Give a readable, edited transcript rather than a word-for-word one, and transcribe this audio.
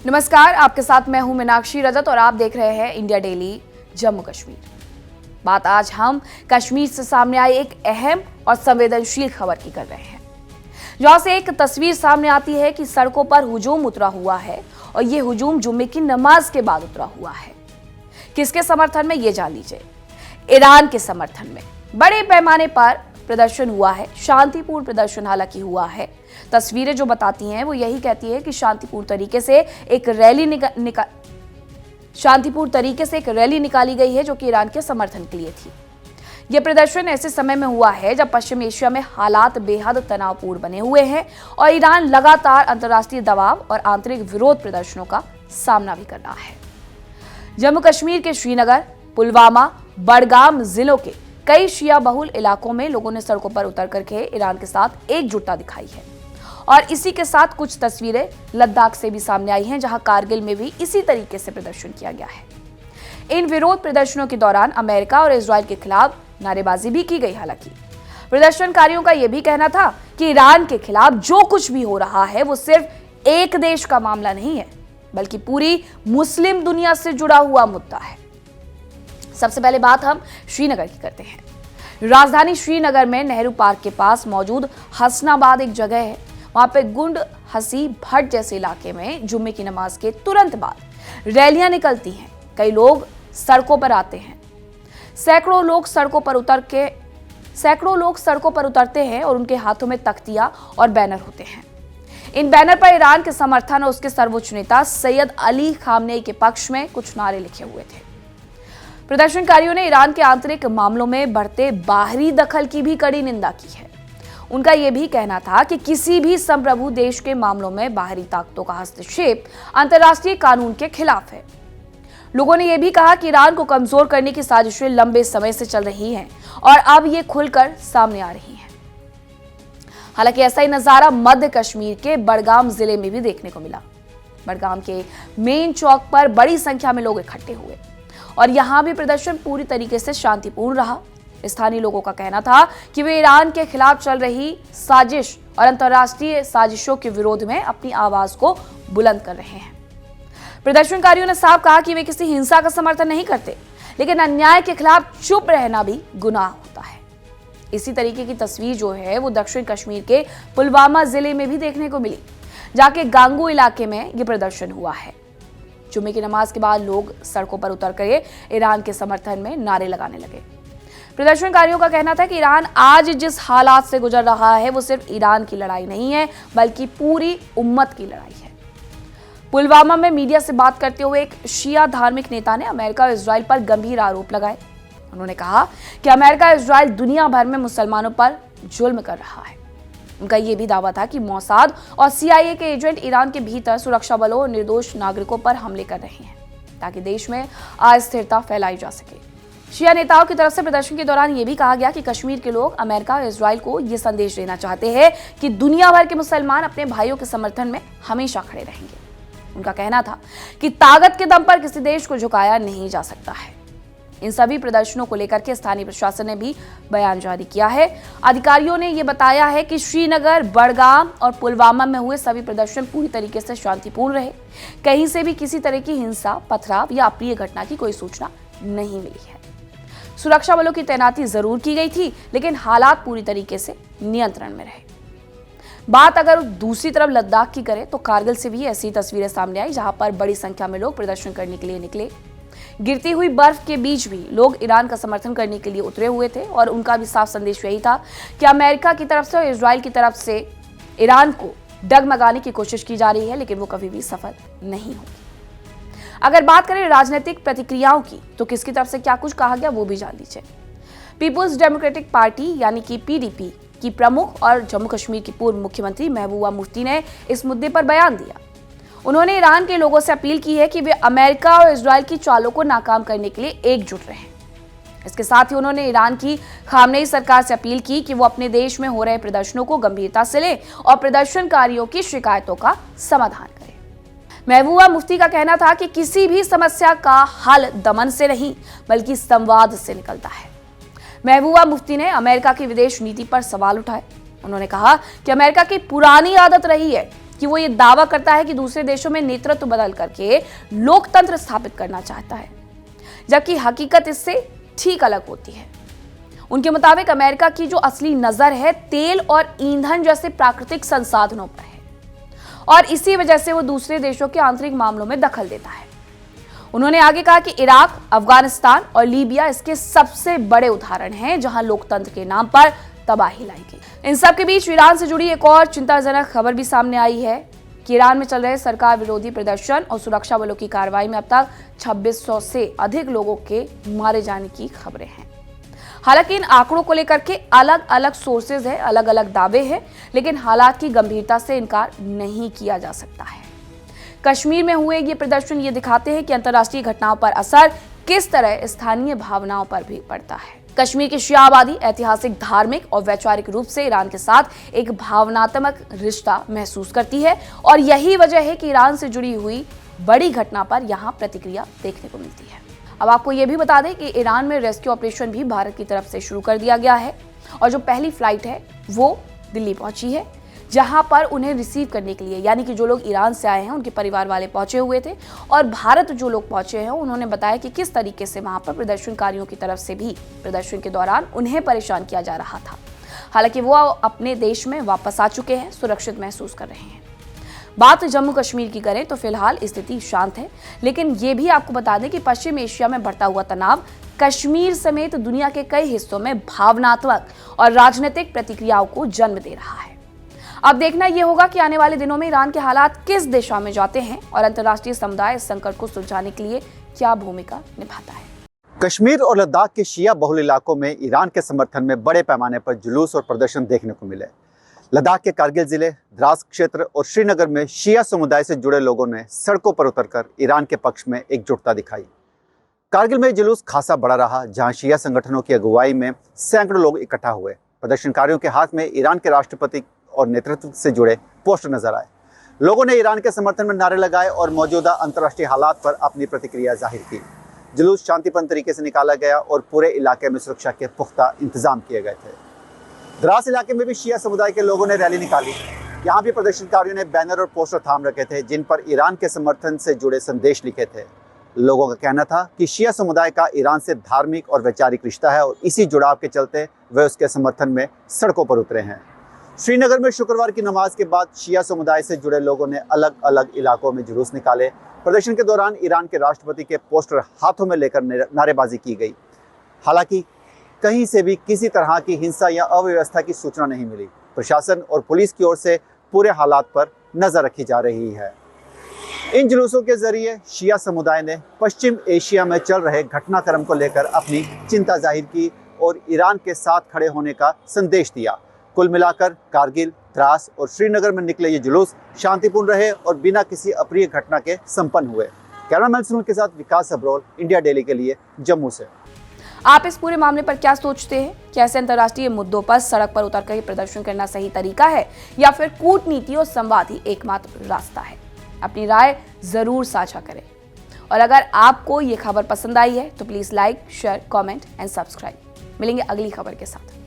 नमस्कार, आपके साथ मैं हूं मीनाक्षी रजत और आप देख रहे हैं इंडिया डेली जम्मू कश्मीर। बात आज हम कश्मीर से सामने आई एक अहम और संवेदनशील खबर की कर रहे हैं, जहां से एक तस्वीर सामने आती है कि सड़कों पर हुजूम उतरा हुआ है और ये हुजूम जुम्मे की नमाज के बाद उतरा हुआ है। किसके समर्थन में, ये जान लीजिए। ईरान के समर्थन में बड़े पैमाने पर प्रदर्शन हुआ है। शांतिपूर्ण प्रदर्शन हालांकि हुआ है। तस्वीरें जो बताती हैं वो यही कहती है कि शांतिपूर्ण तरीके से एक रैली निकाली गई है, जो कि ईरान के समर्थन के लिए थी। यह प्रदर्शन ऐसे समय में हुआ है जब पश्चिम एशिया में हालात बेहद तनावपूर्ण बने हुए हैं और ईरान लगातार अंतर्राष्ट्रीय दबाव और आंतरिक विरोध प्रदर्शनों का सामना भी कर रहा है। जम्मू कश्मीर के श्रीनगर, पुलवामा, बडगाम जिलों के कई शिया बहुल इलाकों में लोगों ने सड़कों पर उतर करके ईरान के साथ एकजुटता दिखाई है। और इसी के साथ कुछ तस्वीरें लद्दाख से भी सामने आई हैं, जहां कारगिल में भी इसी तरीके से प्रदर्शन किया गया है। इन विरोध प्रदर्शनों के दौरान अमेरिका और इजराइल के खिलाफ नारेबाजी भी की गई। हालांकि प्रदर्शनकारियों का यह भी कहना था कि ईरान के खिलाफ जो कुछ भी हो रहा है वो सिर्फ एक देश का मामला नहीं है, बल्कि पूरी मुस्लिम दुनिया से जुड़ा हुआ मुद्दा है। सबसे पहले बात हम श्रीनगर की करते हैं। राजधानी श्रीनगर में नेहरू पार्क के पास मौजूद हसनाबाद एक जगह है। वहां पे गुंड हसी भट्ट जैसे इलाके में जुम्मे की नमाज के तुरंत बाद रैलियां निकलती हैं। कई लोग सड़कों पर आते हैं। सैकड़ों लोग सड़कों पर उतरते हैं और उनके हाथों में तख्तियां और बैनर होते हैं। इन बैनर पर ईरान के समर्थन और उसके सर्वोच्च नेता सैयद अली खामनेई के पक्ष में कुछ नारे लिखे हुए थे। प्रदर्शनकारियों ने ईरान के आंतरिक मामलों में बढ़ते बाहरी दखल की भी कड़ी निंदा की है। उनका यह भी कहना था कि किसी भी संप्रभु देश के मामलों में बाहरी ताकतों का हस्तक्षेप अंतर्राष्ट्रीय कानून के खिलाफ है। लोगों ने यह भी कहा कि ईरान को कमजोर करने की साजिशें लंबे समय से चल रही हैं और अब ये खुलकर सामने आ रही हैं। हालांकि ऐसा ही नजारा मध्य कश्मीर के बडगाम जिले में भी देखने को मिला। बडगाम के मेन चौक पर बड़ी संख्या में लोग इकट्ठे हुए और यहां भी प्रदर्शन पूरी तरीके से शांतिपूर्ण रहा। स्थानीय लोगों का कहना था कि वे ईरान के खिलाफ चल रही साजिश और अंतर्राष्ट्रीय साजिशों के विरोध में अपनी आवाज को बुलंद कर रहे हैं। प्रदर्शनकारियों ने साफ कहा कि वे किसी हिंसा का समर्थन नहीं करते, लेकिन अन्याय के खिलाफ चुप रहना भी गुनाह होता है। इसी तरीके की तस्वीर जो है वो दक्षिण कश्मीर के पुलवामा जिले में भी देखने को मिली, जाके गांगू इलाके में यह प्रदर्शन हुआ है। जुम्मे की नमाज के बाद लोग सड़कों पर उतर कर ईरान के समर्थन में नारे लगाने लगे। प्रदर्शनकारियों का कहना था कि ईरान आज जिस हालात से गुजर रहा है वो सिर्फ ईरान की लड़ाई नहीं है, बल्कि पूरी उम्मत की लड़ाई है। पुलवामा में मीडिया से बात करते हुए एक शिया धार्मिक नेता ने अमेरिका और इजराइल पर गंभीर आरोप लगाए। उन्होंने कहा कि अमेरिका और इजराइल दुनिया भर में मुसलमानों पर जुल्म कर रहा है। उनका यह भी दावा था कि मोसाद और CIA के एजेंट ईरान के भीतर सुरक्षा बलों और निर्दोष नागरिकों पर हमले कर रहे हैं, ताकि देश में अस्थिरता फैलाई जा सके। शिया नेताओं की तरफ से प्रदर्शन के दौरान यह भी कहा गया कि कश्मीर के लोग अमेरिका और इजराइल को यह संदेश देना चाहते हैं कि दुनिया भर के मुसलमान अपने भाइयों के समर्थन में हमेशा खड़े रहेंगे। उनका कहना था कि ताकत के दम पर किसी देश को झुकाया नहीं जा सकता है। इन सभी प्रदर्शनों को लेकर के स्थानीय प्रशासन ने भी बयान जारी किया है। अधिकारियों ने यह बताया है कि श्रीनगर, बडगाम और पुलवामा में हुए सभी प्रदर्शन पूरी तरीके से शांतिपूर्ण रहे। कहीं से भी किसी तरह की हिंसा, पथराव या अप्रिय घटना की कोई सूचना नहीं मिली है। सुरक्षा बलों की तैनाती जरूर की गई थी, लेकिन हालात पूरी तरीके से नियंत्रण में रहे। बात अगर दूसरी तरफ लद्दाख की करें तो कारगिल से भी ऐसी तस्वीरें सामने आई, जहां पर बड़ी संख्या में लोग प्रदर्शन करने के लिए निकले। गिरती हुई बर्फ के बीच भी लोग ईरान का समर्थन करने के लिए उतरे हुए थे और उनका भी साफ संदेश यही था कि अमेरिका की तरफ से और इजराइल की तरफ से ईरान को डगमगाने की कोशिश की जा रही है, लेकिन वो कभी भी सफल नहीं होगी। अगर बात करें राजनीतिक प्रतिक्रियाओं की, तो किसकी तरफ से क्या कुछ कहा गया वो भी जान लीजिए। पीपुल्स डेमोक्रेटिक पार्टी यानी कि PDP की प्रमुख और जम्मू कश्मीर की पूर्व मुख्यमंत्री महबूबा मुफ्ती ने इस मुद्दे पर बयान दिया। उन्होंने ईरान के लोगों से अपील की है कि वे अमेरिका और इजराइल की चालों को नाकाम करने के लिए एकजुट रहें। इसके साथ ही उन्होंने ईरान की खामनेई सरकार से अपील की कि वो अपने देश में हो रहे प्रदर्शनों को गंभीरता से ले और प्रदर्शनकारियों की शिकायतों का समाधान करें। महबूबा मुफ्ती का कहना था कि किसी भी समस्या का हल दमन से नहीं, बल्कि संवाद से निकलता है। महबूबा मुफ्ती ने अमेरिका की विदेश नीति पर सवाल उठाए। उन्होंने कहा कि अमेरिका की पुरानी आदत रही है कि वो ये दावा करता है कि दूसरे देशों में नेतृत्व बदल करके लोकतंत्र स्थापित करना चाहता है, जबकि हकीकत इससे ठीक अलग होती है। उनके मुताबिक अमेरिका की जो असली नजर है तेल और ईंधन जैसे प्राकृतिक संसाधनों पर है और इसी वजह से वो दूसरे देशों के आंतरिक मामलों में दखल देता है। उन्होंने आगे कहा कि इराक, अफगानिस्तान और लीबिया इसके सबसे बड़े उदाहरण हैं जहां लोकतंत्र के नाम पर तबाही लाई गई। इन सब के बीच ईरान से जुड़ी एक और चिंताजनक खबर भी सामने आई है कि ईरान में चल रहे सरकार विरोधी प्रदर्शन और सुरक्षा बलों की कार्रवाई में अब तक 2600 से अधिक लोगों के मारे जाने की खबरें हैं। हालांकि इन आंकड़ों को लेकर के अलग अलग सोर्सेज है, अलग अलग दावे हैं, लेकिन हालात की गंभीरता से इनकार नहीं किया जा सकता है। कश्मीर में हुए ये प्रदर्शन ये दिखाते हैं कि अंतर्राष्ट्रीय घटनाओं पर असर किस तरह स्थानीय भावनाओं पर भी पड़ता है। कश्मीर की शिया आबादी ऐतिहासिक, धार्मिक और वैचारिक रूप से ईरान के साथ एक भावनात्मक रिश्ता महसूस करती है और यही वजह है कि ईरान से जुड़ी हुई बड़ी घटना पर यहाँ प्रतिक्रिया देखने को मिलती है। अब आपको ये भी बता दें कि ईरान में रेस्क्यू ऑपरेशन भी भारत की तरफ से शुरू कर दिया गया है और जो पहली फ्लाइट है वो दिल्ली पहुंची है, जहां पर उन्हें रिसीव करने के लिए, यानी कि जो लोग ईरान से आए हैं उनके परिवार वाले पहुंचे हुए थे और भारत जो लोग पहुंचे हैं उन्होंने बताया कि किस तरीके से वहां पर प्रदर्शनकारियों की तरफ से भी प्रदर्शन के दौरान उन्हें परेशान किया जा रहा था। हालांकि वो अपने देश में वापस आ चुके हैं, सुरक्षित महसूस कर रहे हैं। बात जम्मू कश्मीर की करें तो फिलहाल स्थिति शांत है, लेकिन ये भी आपको बता दें कि पश्चिम एशिया में बढ़ता हुआ तनाव कश्मीर समेत दुनिया के कई हिस्सों में भावनात्मक और राजनीतिक प्रतिक्रियाओं को जन्म दे रहा है। अब देखना यह होगा कि आने वाले दिनों में ईरान के हालात किस दिशा में जाते हैं और अंतर्राष्ट्रीय समुदाय इस संकट को सुलझाने के लिए क्या भूमिका निभाता है। कश्मीर और लद्दाख के शिया बहुल इलाकों में ईरान के समर्थन में बड़े पैमाने पर जुलूस और प्रदर्शन देखने को मिले। लद्दाख के कारगिल जिले, द्रास क्षेत्र और श्रीनगर में शिया समुदाय से जुड़े लोगों ने सड़कों पर उतरकर ईरान के पक्ष में एकजुटता दिखाई। कारगिल में जुलूस खासा बड़ा रहा, जहां शिया संगठनों की अगुवाई में सैकड़ों लोग इकट्ठा हुए। प्रदर्शनकारियों के हाथ में ईरान के राष्ट्रपति और नेतृत्व से जुड़े पोस्टर नजर आए। लोगों ने ईरान के समर्थन में नारे लगाए और मौजूदा अंतर्राष्ट्रीय हालात पर अपनी प्रतिक्रिया जाहिर की। जुलूस शांतिपूर्ण तरीके से निकाला गया और पूरे इलाके में सुरक्षा के पुख्ता इंतजाम किए गए थे। द्रास इलाके में भी शिया समुदाय के लोगों ने रैली निकाली। यहाँ भी प्रदर्शनकारियों ने बैनर और पोस्टर थाम रखे थे जिन पर ईरान के समर्थन से जुड़े संदेश लिखे थे। लोगों का कहना था कि शिया समुदाय का ईरान से धार्मिक और वैचारिक रिश्ता है और इसी जुड़ाव के चलते वे उसके समर्थन में सड़कों पर उतरे हैं। श्रीनगर में शुक्रवार की नमाज के बाद शिया समुदाय से जुड़े लोगों ने अलग अलग इलाकों में जुलूस निकाले। प्रदर्शन के दौरान ईरान के राष्ट्रपति के पोस्टर हाथों में लेकर नारेबाजी की गई। हालांकि कहीं से भी किसी तरह की हिंसा या अव्यवस्था की सूचना नहीं मिली। प्रशासन और पुलिस की ओर से पूरे हालात पर नजर रखी जा रही है। इन जुलूसों के जरिए शिया समुदाय ने पश्चिम एशिया में चल रहे घटनाक्रम को लेकर अपनी चिंता जाहिर की और ईरान के साथ खड़े होने का संदेश दिया। कुल मिलाकर कारगिल, द्रास और श्रीनगर में निकले ये जुलूस शांतिपूर्ण रहे और बिना किसी अप्रिय घटना के संपन्न हुए। कैमरामैन सुनील के साथ विकास अब्रोल, इंडिया डेली के लिए जम्मू से। आप इस पूरे मामले पर क्या सोचते हैं? कैसे अंतर्राष्ट्रीय मुद्दों पर सड़क पर उतरकर प्रदर्शन करना सही तरीका है या फिर कूटनीति और संवाद ही एकमात्र रास्ता है? अपनी राय जरूर साझा करें और अगर आपको ये खबर पसंद आई है तो please like, share, comment and subscribe. मिलेंगे अगली खबर के साथ।